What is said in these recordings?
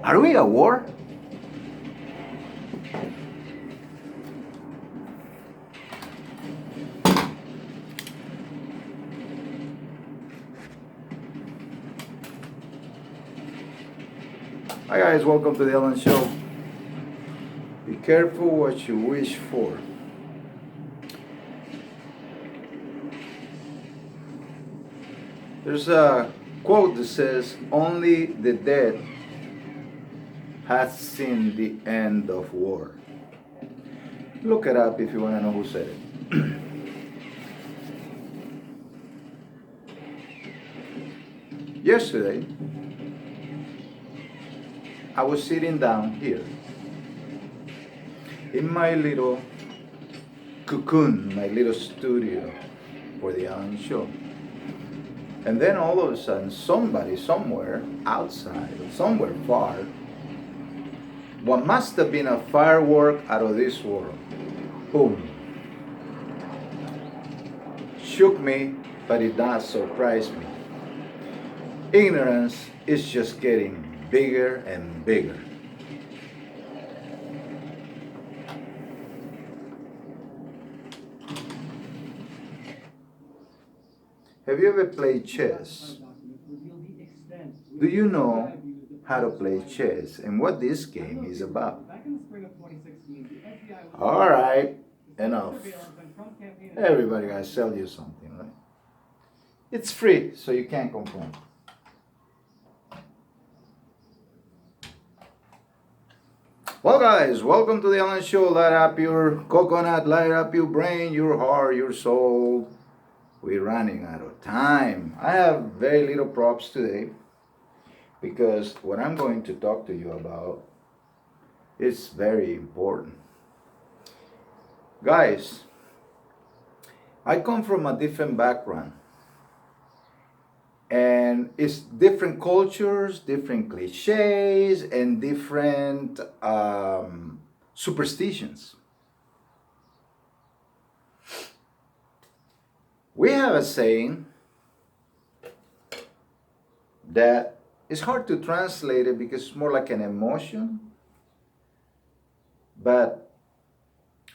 Are we at war? Hi guys, welcome to the Ellen Show. Be careful what you wish for. There's a quote that says, "Only the dead has seen the end of war." Look it up if you want to know who said it. Yesterday, I was sitting down here in my little cocoon, my little studio for the Alan Show. And then all of a sudden, somebody somewhere outside, somewhere far, what must have been a firework out of this world, boom, shook me, but it does surprise me. Ignorance is just getting bigger and bigger. Have you ever played chess? Do you know how to play chess and what this game is about? All right, enough. Everybody gotta sell you something, right? It's free, so you can't complain. Well, guys, welcome to the Ellen Show. Light up your coconut, light up your brain, your heart, your soul. We're running out of time. I have very little props today because what I'm going to talk to you about is very important. Guys, I come from a different background. And it's different cultures, different cliches, and different superstitions. We have a saying that it's hard to translate it because it's more like an emotion. But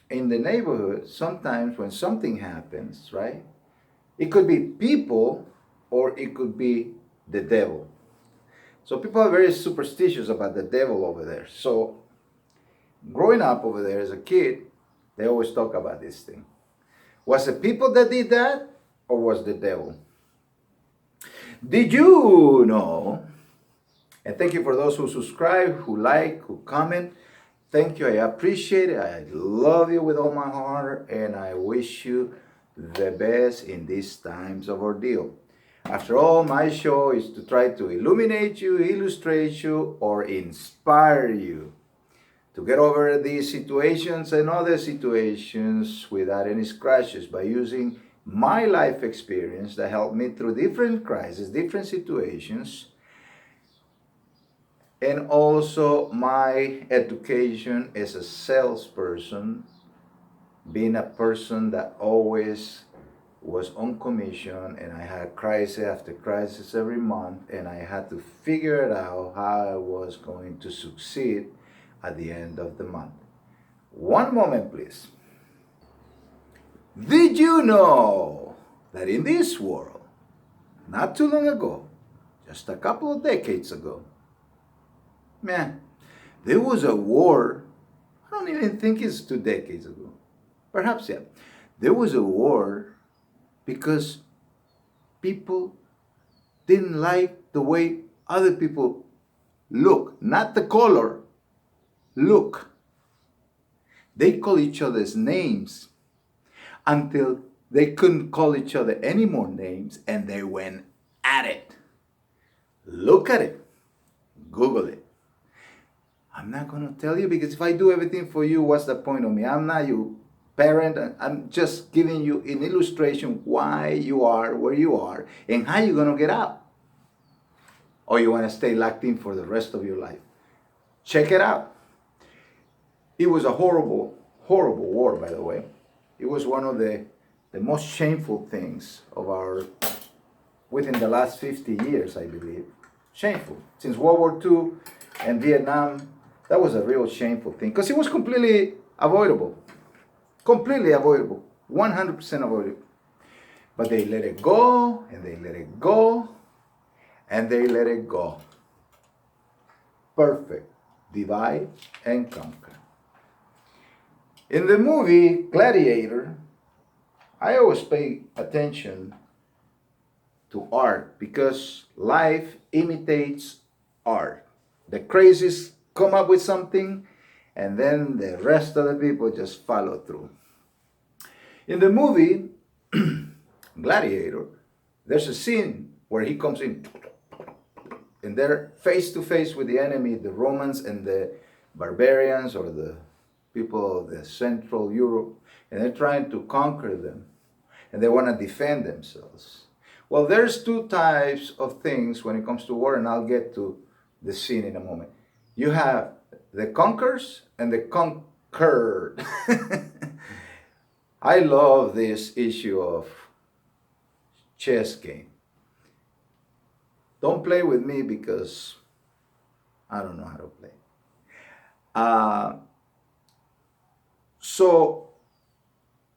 in the neighborhood, sometimes when something happens, right, it could be people or it could be the devil. So people are very superstitious about the devil over there. So growing up over there as a kid, they always talk about this thing. Was it people that did that or was the devil? Did you know? And thank you for those who subscribe, who like, who comment. Thank you. I appreciate it. I love you with all my heart and I wish you the best in these times of ordeal. After all, my show is to try to illuminate you, illustrate you, or inspire you to get over these situations and other situations without any scratches by using my life experience that helped me through different crises, different situations, and also my education as a salesperson, being a person that always was on commission and I had crisis after crisis every month and I had to figure it out how I was going to succeed at the end of the month. One moment, please. Did you know that in this world, not too long ago, just a couple of decades ago, man, there was a war. I don't even think it's 2 decades ago. Perhaps, yeah. There was a war because people didn't like the way other people look, not the color, look. They call each other's names until they couldn't call each other any more names and they went at it. Look at it. Google it. I'm not going to tell you because if I do everything for you, what's the point of me? I'm not your parent. I'm just giving you an illustration why you are where you are and how you're going to get out. Or you want to stay locked in for the rest of your life. Check it out. It was a horrible, horrible war, by the way. It was one of the most shameful things of within the last 50 years, I believe. Shameful. Since World War II, and Vietnam, that was a real shameful thing because it was completely avoidable. Completely avoidable. 100% avoidable. But they let it go, and they let it go, and they let it go. Perfect. Divide and conquer. In the movie Gladiator, I always pay attention to art because life imitates art. The crazies come up with something, and then the rest of the people just follow through. In the movie Gladiator, there's a scene where he comes in and they're face to face with the enemy, the Romans and the barbarians or the people of the Central Europe, and they're trying to conquer them and they want to defend themselves. Well, there's two types of things when it comes to war, and I'll get to the scene in a moment. You have the conquerors and the conquered. I love this issue of chess game. Don't play with me because I don't know how to play. So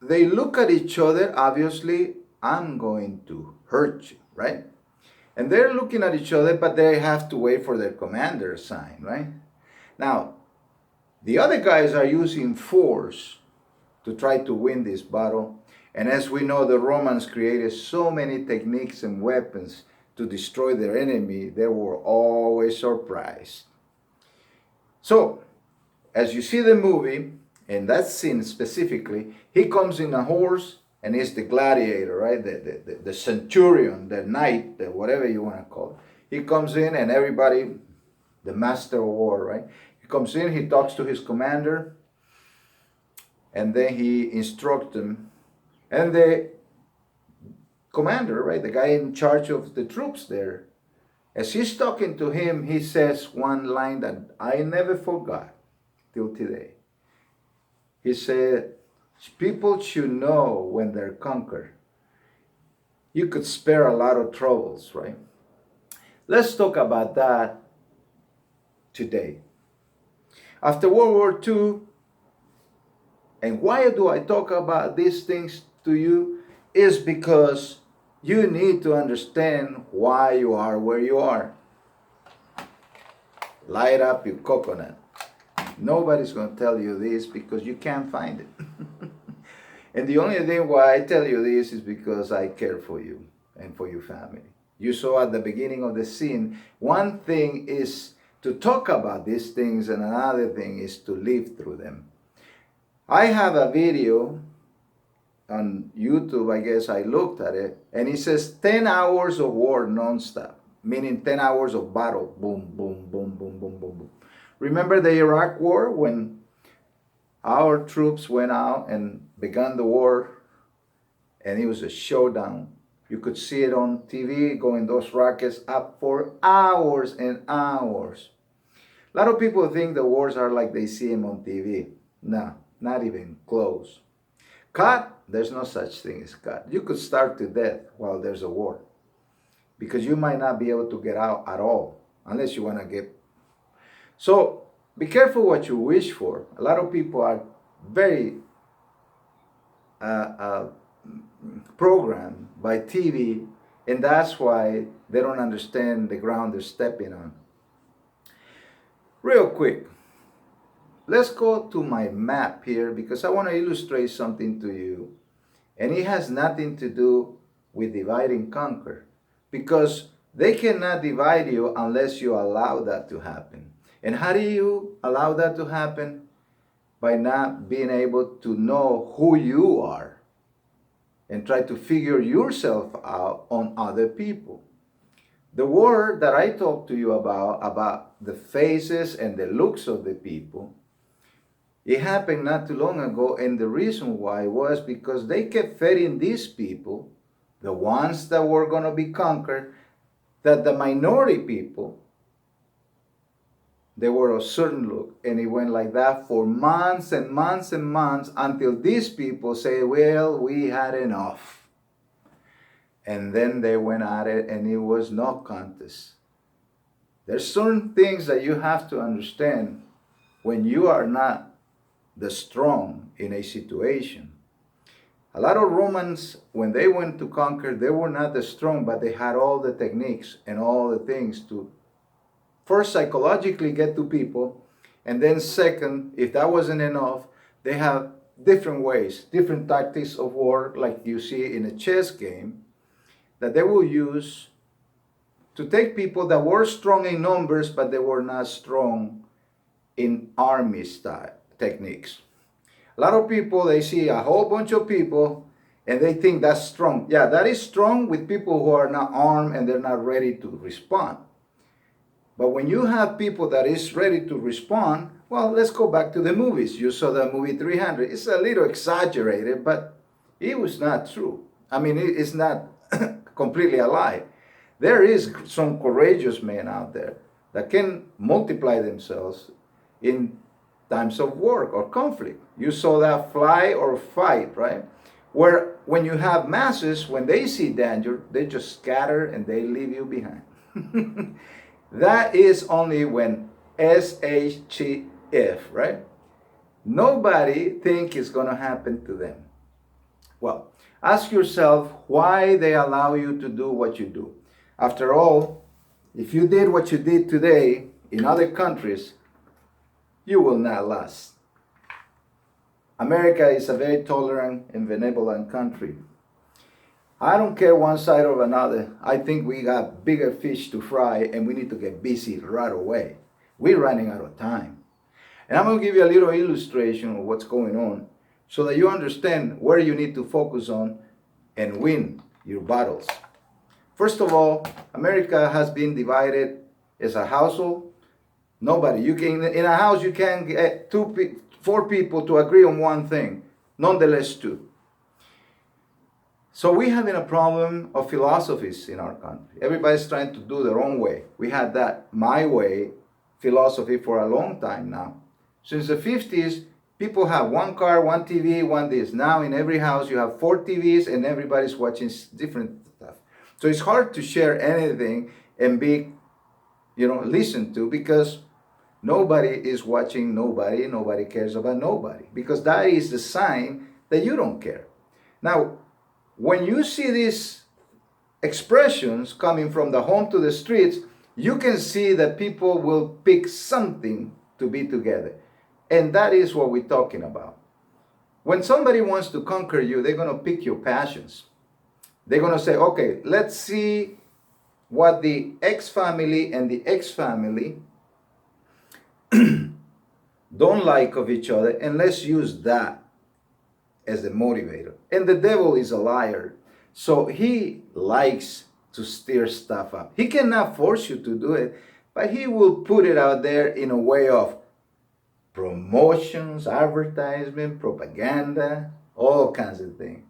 they look at each other, obviously, I'm going to hurt you, right? And they're looking at each other, but they have to wait for their commander sign, right? Now, the other guys are using force to try to win this battle. And as we know, the Romans created so many techniques and weapons to destroy their enemy, they were always surprised. So, as you see the movie, in that scene specifically, he comes in a horse and he's the gladiator, right? The centurion, the knight, the whatever you want to call it. He comes in and everybody, the master of war, right? He comes in, he talks to his commander, and then he instructs them. And the commander, right, the guy in charge of the troops there, as he's talking to him, he says one line that I never forgot till today. He said, people should know when they're conquered. You could spare a lot of troubles, right? Let's talk about that today. After World War II, and why do I talk about these things to you? Is because you need to understand why you are where you are. Light up your coconut. Nobody's going to tell you this because you can't find it. And the only thing why I tell you this is because I care for you and for your family. You saw at the beginning of the scene, one thing is to talk about these things and another thing is to live through them. I have a video on YouTube, I guess I looked at it, and it says 10 hours of war nonstop, meaning 10 hours of battle. Boom, boom, boom, boom, boom, boom, boom. Remember the Iraq War when our troops went out and began the war, and it was a showdown. You could see it on TV, going those rockets up for hours and hours. A lot of people think the wars are like they see them on TV. No, not even close. Cut, there's no such thing as cut. You could starve to death while there's a war because you might not be able to get out at all unless you want to get. So be careful what you wish for. A lot of people are very programmed by TV, and that's why they don't understand the ground they're stepping on. Real quick, let's go to my map here because I want to illustrate something to you. And it has nothing to do with divide and conquer because they cannot divide you unless you allow that to happen. And how do you allow that to happen? By not being able to know who you are and try to figure yourself out on other people. The war that I talked to you about the faces and the looks of the people, it happened not too long ago, and the reason why was because they kept feeding these people, the ones that were going to be conquered, that the minority people, they were a certain look, and it went like that for months and months and months until these people say, well, we had enough. And then they went at it, and it was no contest. There's certain things that you have to understand when you are not the strong in a situation. A lot of Romans, when they went to conquer, they were not the strong, but they had all the techniques and all the things to first psychologically get to people, and then second, if that wasn't enough, they have different ways, different tactics of war, like you see in a chess game, that they will use to take people that were strong in numbers, but they were not strong in army style techniques. A lot of people, they see a whole bunch of people and they think that's strong. Yeah, that is strong with people who are not armed and they're not ready to respond. But when you have people that is ready to respond, well, let's go back to the movies. You saw the movie 300. It's a little exaggerated, but it was not true. I mean, it's not completely a lie. There is some courageous men out there that can multiply themselves in times of work or conflict. You saw that fly or fight, right? Where when you have masses, when they see danger, they just scatter and they leave you behind. That is only when SHTF, right? Nobody think it's going to happen to them. Well, ask yourself why they allow you to do what you do. After all, if you did what you did today in other countries, you will not last. America is a very tolerant and benevolent country. I don't care one side or another. I think we got bigger fish to fry and we need to get busy right away. We're running out of time. And I'm going to give you a little illustration of what's going on so that you understand where you need to focus on and win your battles. First of all, America has been divided as a household. Nobody, you can, in a house you can get four people to agree on one thing, nonetheless two. So we're having a problem of philosophies in our country. Everybody's trying to do their own way. We had that my way philosophy for a long time now. Since the 50s, people have one car, one TV, one this. Now in every house you have 4 TVs and everybody's watching different stuff. So it's hard to share anything and be, listened to because nobody is watching nobody. Nobody cares about nobody because that is the sign that you don't care. Now, when you see these expressions coming from the home to the streets, you can see that people will pick something to be together. And that is what we're talking about. When somebody wants to conquer you, they're going to pick your passions. They're going to say, okay, let's see what the X family and the X family don't like of each other, and let's use that as the motivator. And the devil is a liar. So he likes to stir stuff up. He cannot force you to do it, but he will put it out there in a way of promotions, advertisement, propaganda, all kinds of things.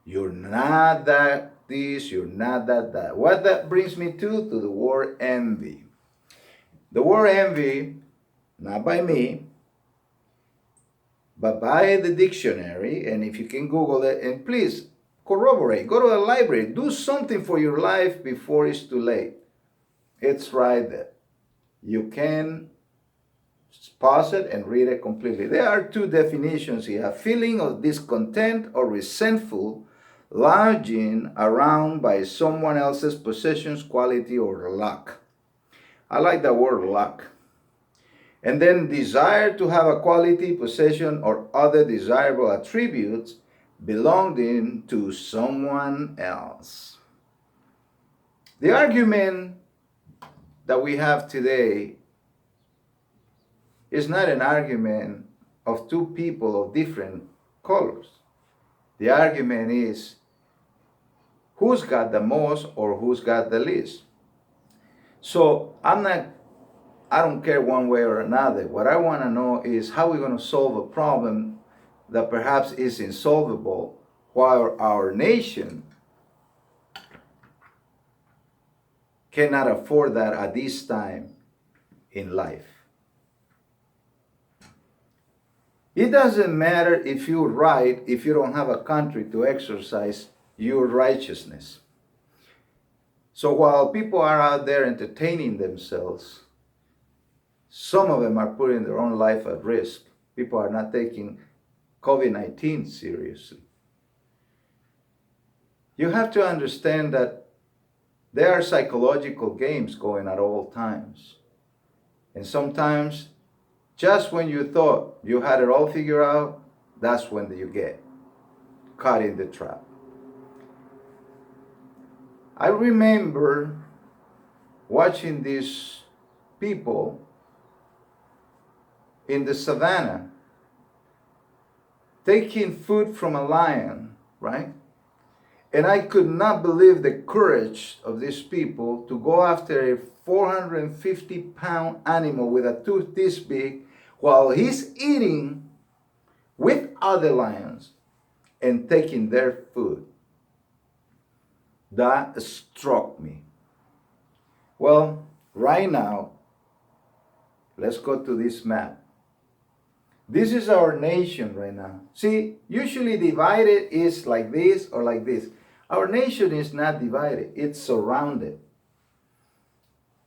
You're not that this, you're not that. What that brings me to the word envy. The word envy, not by me, but by the dictionary, and if you can Google it, and please corroborate, go to the library, do something for your life before it's too late. It's right there. You can pause it and read it completely. There are 2 definitions here: feeling of discontent or resentful, lounging around by someone else's possessions, quality, or luck. I like the word luck. And then desire to have a quality, possession, or other desirable attributes belonging to someone else. The argument that we have today is not an argument of 2 people of different colors. The argument is who's got the most or who's got the least. So I don't care one way or another. What I want to know is how we're going to solve a problem that perhaps is insolvable while our nation cannot afford that at this time in life. It doesn't matter if you're right if you don't have a country to exercise your righteousness. So while people are out there entertaining themselves, some of them are putting their own life at risk. People are not taking COVID-19 seriously. You have to understand that there are psychological games going at all times. And sometimes, just when you thought you had it all figured out, that's when you get caught in the trap. I remember watching these people in the savannah taking food from a lion, right? And I could not believe the courage of these people to go after a 450-pound animal with a tooth this big while he's eating with other lions and taking their food. That struck me. Well, right now, let's go to this map. This is our nation right now. See, usually divided is like this or like this. Our nation is not divided, it's surrounded.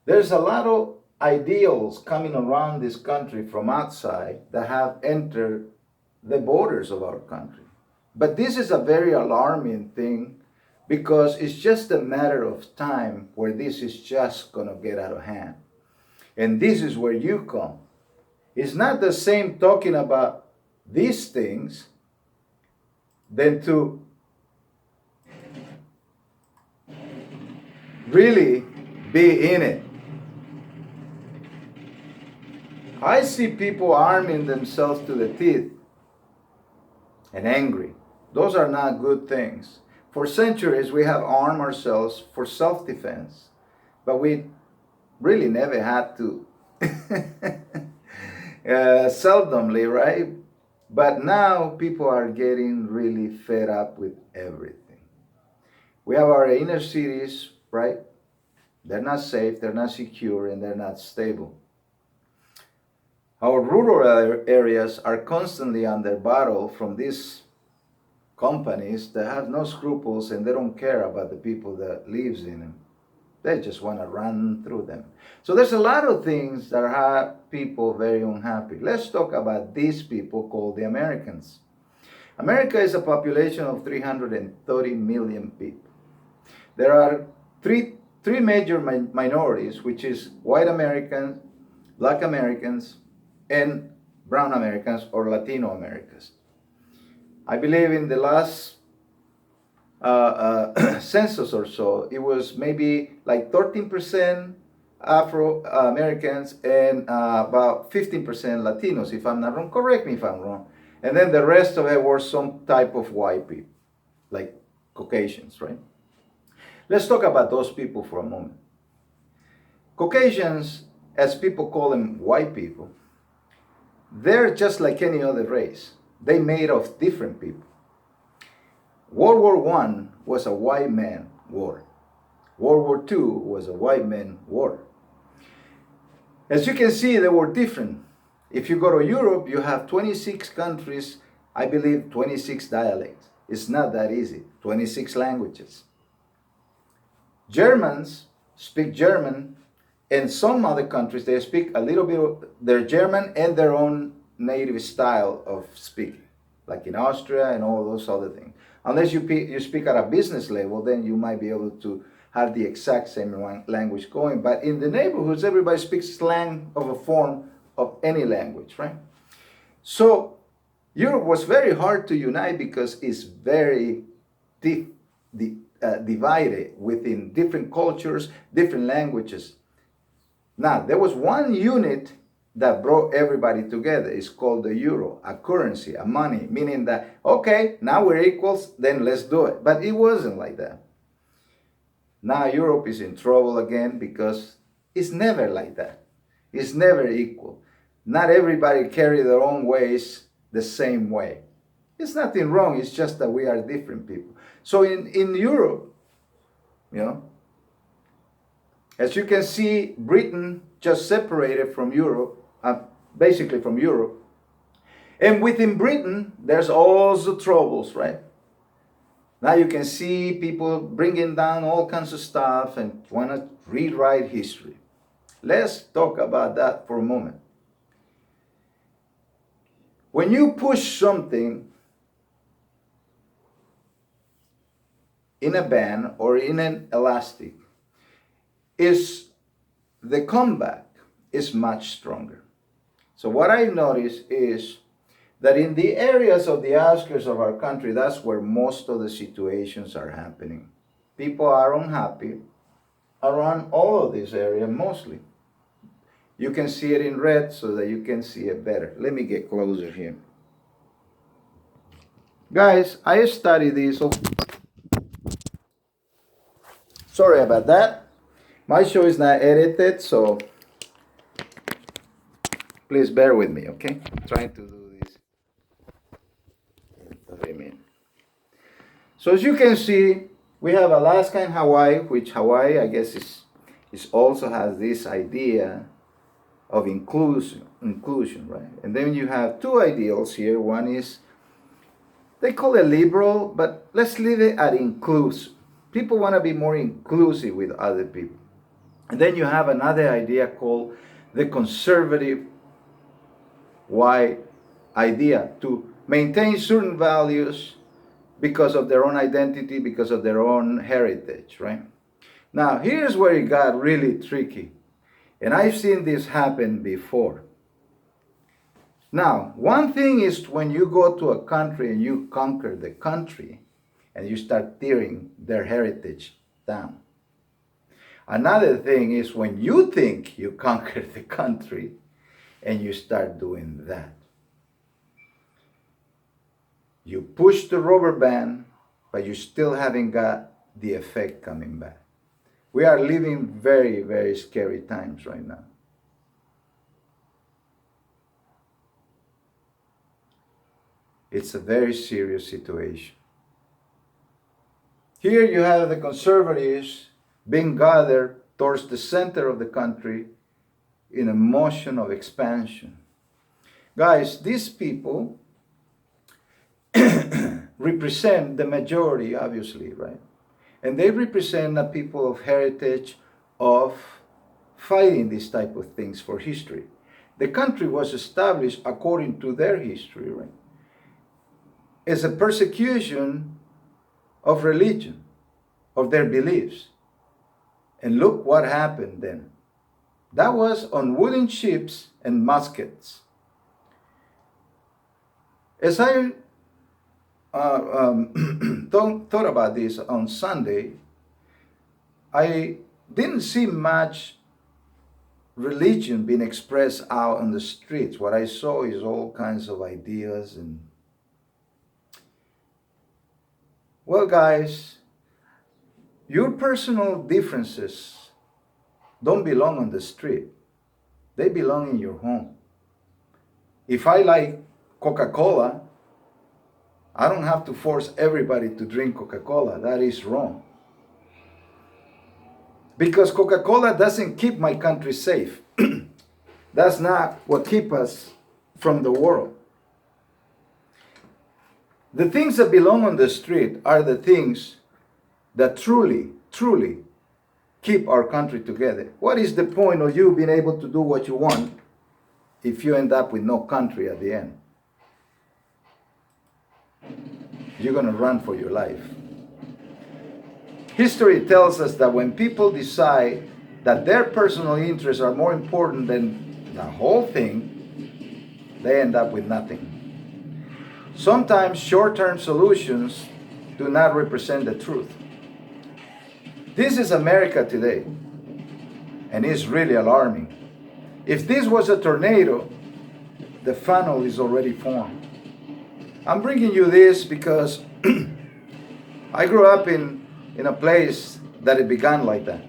There's a lot of ideals coming around this country from outside that have entered the borders of our country. But this is a very alarming thing because it's just a matter of time where this is just going to get out of hand. And this is where you come. It's not the same talking about these things than to really be in it. I see people arming themselves to the teeth and angry. Those are not good things. For centuries, we have armed ourselves for self-defense, but we really never had to. Seldomly, right? But now people are getting really fed up with everything. We have our inner cities, right? They're not safe, they're not secure, and they're not stable. Our rural areas are constantly under battle from these companies that have no scruples and they don't care about the people that lives in them. They just want to run through them. So there's a lot of things that have people very unhappy. Let's talk about these people called the Americans. America is a population of 330 million people. There are three major minorities, which is white Americans, black Americans, and brown Americans or Latino Americans. I believe in the last census or so, it was maybe like 13% Afro-Americans and about 15% Latinos, if I'm not wrong. Correct me if I'm wrong. And then the rest of it were some type of white people, like Caucasians, right? Let's talk about those people for a moment. Caucasians, as people call them white people, they're just like any other race. They made of different people. World War I was a white man war. World War II was a white man war. As you can see, they were different. If you go to Europe, you have 26 countries, I believe 26 dialects. It's not that easy, 26 languages. Germans speak German, and some other countries, they speak a little bit of their German and their own native style of speaking, like in Austria and all those other things. Unless you speak at a business level, then you might be able to have the exact same language going. But in the neighborhoods, everybody speaks slang of a form of any language, right? So Europe was very hard to unite because it's very divided within different cultures, different languages. Now, there was one unit that brought everybody together. It's called the euro, a currency, a money, meaning that, okay, now we're equals, then let's do it. But it wasn't like that. Now Europe is in trouble again because it's never like that. It's never equal. Not everybody carry their own ways the same way. It's nothing wrong, it's just that we are different people. So in Europe, you know, as you can see, Britain just separated from Europe, basically from Europe. And within Britain, there's also troubles, right? Now you can see people bringing down all kinds of stuff and want to rewrite history. Let's talk about that for a moment. When you push something in a band or in an elastic, the comeback is much stronger. So what I notice is that in the areas of the outskirts of our country, that's where most of the situations are happening. People are unhappy around all of this area mostly. You can see it in red so that you can see it better. Let me get closer here. Guys, I studied this. Sorry about that. My show is not edited, so please bear with me, okay? I'm trying to do this. So as you can see, we have Alaska and Hawaii, which Hawaii, I guess, is also has this idea of inclusion, right? And then you have two ideals here. One is, they call it liberal, but let's leave it at inclusive. People want to be more inclusive with other people. And then you have another idea called the conservative white idea, to maintain certain values because of their own identity, because of their own heritage, right? Now, here's where it got really tricky. And I've seen this happen before. Now, one thing is when you go to a country and you conquer the country and you start tearing their heritage down. Another thing is when you think you conquered the country and you start doing that. You push the rubber band, but you still haven't got the effect coming back. We are living very, very scary times right now. It's a very serious situation. Here you have the conservatives being gathered towards the center of the country in a motion of expansion. Guys, these people represent the majority, obviously, right? And they represent a people of heritage of fighting these type of things for history. The country was established according to their history, right? As a persecution of religion, of their beliefs. And look what happened then. That was on wooden ships and muskets. As I thought about this on Sunday, I didn't see much religion being expressed out on the streets. What I saw is all kinds of ideas and, well, guys, your personal differences don't belong on the street. They belong in your home. If I like Coca-Cola, I don't have to force everybody to drink Coca-Cola. That is wrong. Because Coca-Cola doesn't keep my country safe. That's not what keeps us from the world. The things that belong on the street are the things that truly, truly keep our country together. What is the point of you being able to do what you want if you end up with no country at the end? You're going to run for your life. History tells us that when people decide that their personal interests are more important than the whole thing, they end up with nothing. Sometimes short-term solutions do not represent the truth. This is America today, and it's really alarming. If this was a tornado, the funnel is already formed. I'm bringing you this because I grew up in a place that it began like that.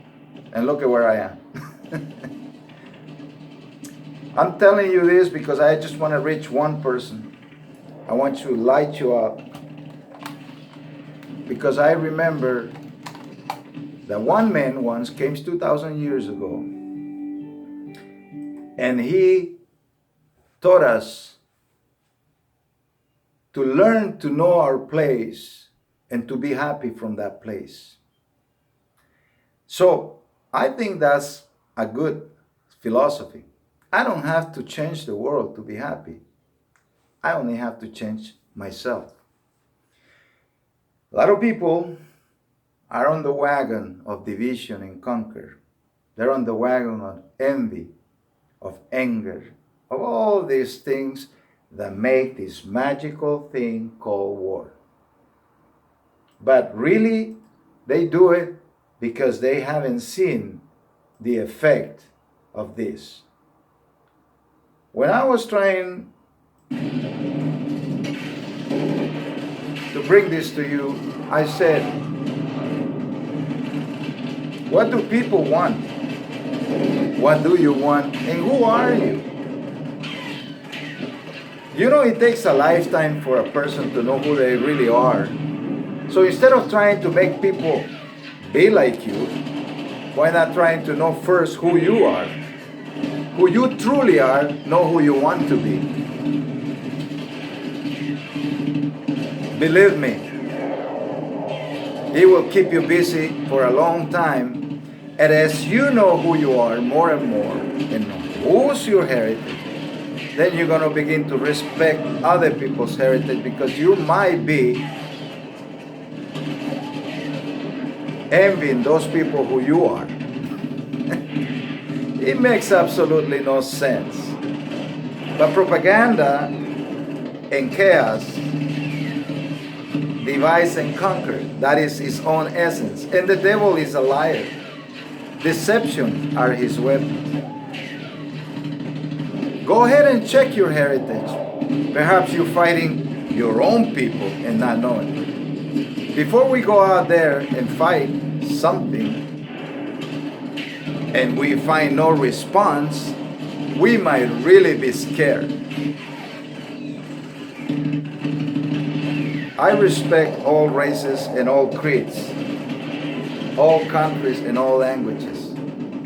And look at where I am. I'm telling you this because I just want to reach one person. I want to light you up. Because I remember that one man once came 2,000 years ago. And he taught us to learn to know our place and to be happy from that place. So I think that's a good philosophy. I don't have to change the world to be happy. I only have to change myself. A lot of people are on the wagon of division and conquer. They're on the wagon of envy, of anger, of all these things that make this magical thing called war. But really, they do it because they haven't seen the effect of this. When I was trying to bring this to you, I said, what do people want? What do you want? And who are you? You know, it takes a lifetime for a person to know who they really are. So instead of trying to make people be like you, why not trying to know first who you are? Who you truly are, know who you want to be. Believe me, it will keep you busy for a long time. And as you know who you are more and more, and who's your heritage, then you're going to begin to respect other people's heritage, because you might be envying those people who you are. It makes absolutely no sense. But propaganda and chaos divides and conquer. That is its own essence. And the devil is a liar. Deception are his weapons. Go ahead and check your heritage. Perhaps you're fighting your own people and not knowing it. Before we go out there and fight something and we find no response, we might really be scared. I respect all races and all creeds, all countries and all languages,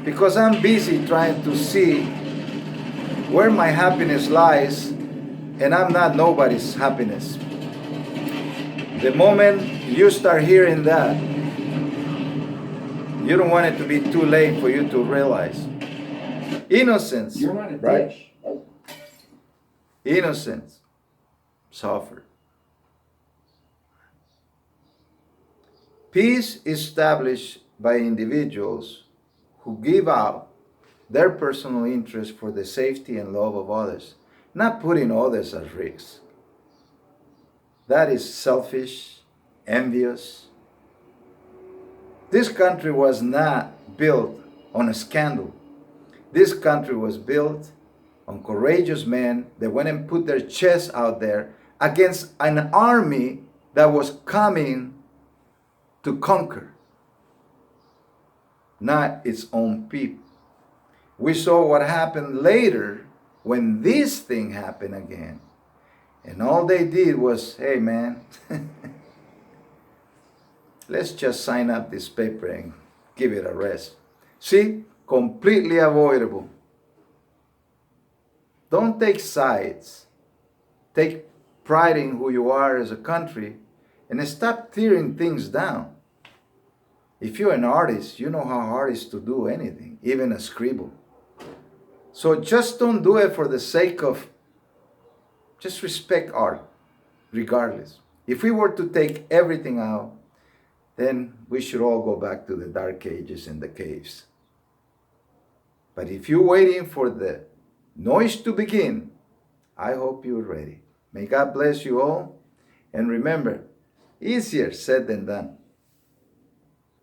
because I'm busy trying to see where my happiness lies, and I'm not nobody's happiness. The moment you start hearing that, you don't want it to be too late for you to realize. Innocence, You're not a right? dish. Innocence suffered. Peace established by individuals who give out their personal interest for the safety and love of others, not putting others at risk. That is selfish, envious. This country was not built on a scandal. This country was built on courageous men that went and put their chests out there against an army that was coming to conquer, not its own people. We saw what happened later when this thing happened again. And all they did was, hey man, let's just sign up this paper and give it a rest. See, completely avoidable. Don't take sides. Take pride in who you are as a country and stop tearing things down. If you're an artist, you know how hard it is to do anything, even a scribble. So just don't do it for the sake of, just respect art, regardless. If we were to take everything out, then we should all go back to the dark ages and the caves. But if you're waiting for the noise to begin, I hope you're ready. May God bless you all. And remember, easier said than done.